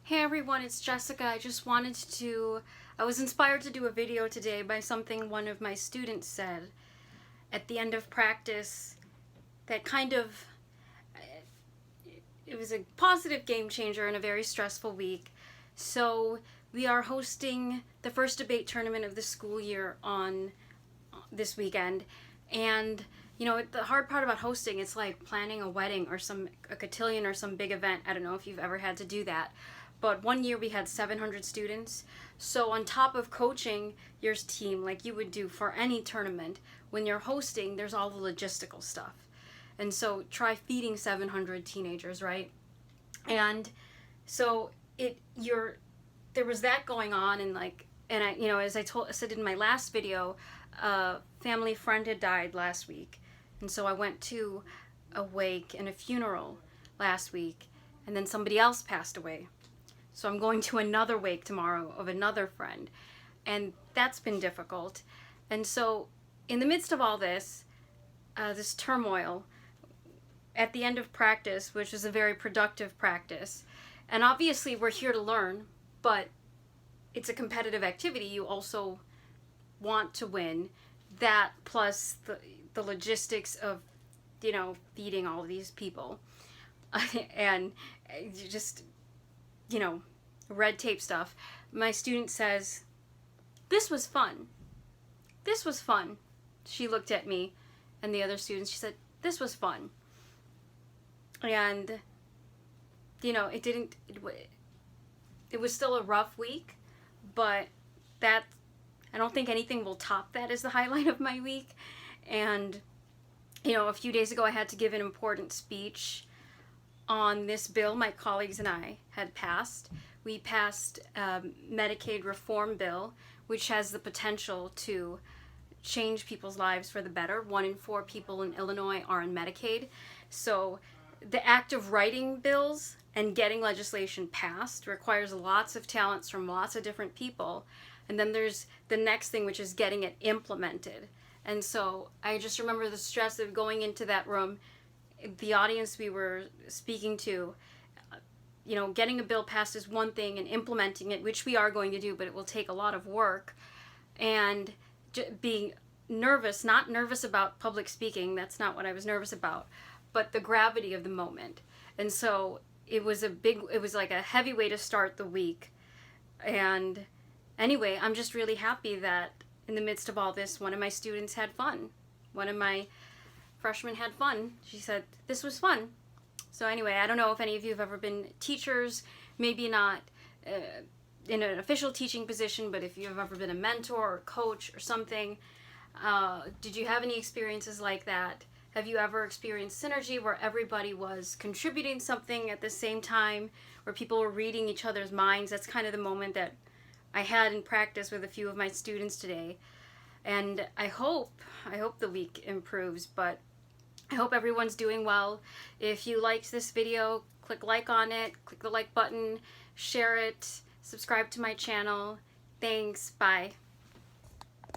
Hey everyone, it's Jessica. I was inspired to do a video today by something one of my students said at the end of practice that it was a positive game changer in a very stressful week. So we are hosting the first debate tournament of the school year on this weekend. And the hard part about hosting, it's like planning a wedding or a cotillion or some big event. I don't know if you've ever had to do that. But one year we had 700 students. So on top of coaching your team like you would do for any tournament, when you're hosting, there's all the logistical stuff. And so try feeding 700 teenagers, right? And so there was that going on, and as I said in my last video, a family friend had died last week. And so I went to a wake and a funeral last week, and then somebody else passed away. So I'm going to another wake tomorrow of another friend, and that's been difficult. And so in the midst of all this, this turmoil, at the end of practice, which is a very productive practice, and obviously we're here to learn, but it's a competitive activity. You also want to win. That plus the logistics of, feeding all of these people and just, red tape stuff. My student says, "This was fun. This was fun." She looked at me and the other students. She said, "This was fun." And, it was still a rough week, but I don't think anything will top that as the highlight of my week. And, a few days ago I had to give an important speech on this bill my colleagues and I had passed. We passed a Medicaid reform bill, which has the potential to change people's lives for the better. 1 in 4 people in Illinois are on Medicaid. So the act of writing bills and getting legislation passed requires lots of talents from lots of different people. And then there's the next thing, which is getting it implemented. And so I just remember the stress of going into that room, the audience we were speaking to. Getting a bill passed is one thing, and implementing it, which we are going to do, but it will take a lot of work. And being nervous, not nervous about public speaking, that's not what I was nervous about, but the gravity of the moment. And so it was like a heavy way to start the week. And anyway, I'm just really happy that in the midst of all this, one of my students had fun. One of my freshmen had fun. She said, "This was fun." So anyway, I don't know if any of you have ever been teachers, maybe not in an official teaching position, but if you've ever been a mentor or coach or something, did you have any experiences like that? Have you ever experienced synergy where everybody was contributing something at the same time, where people were reading each other's minds? That's kind of the moment that I had in practice with a few of my students today. And I hope the week improves, but I hope everyone's doing well. If you liked this video, click like on it, click the like button, share it, subscribe to my channel. Thanks, bye.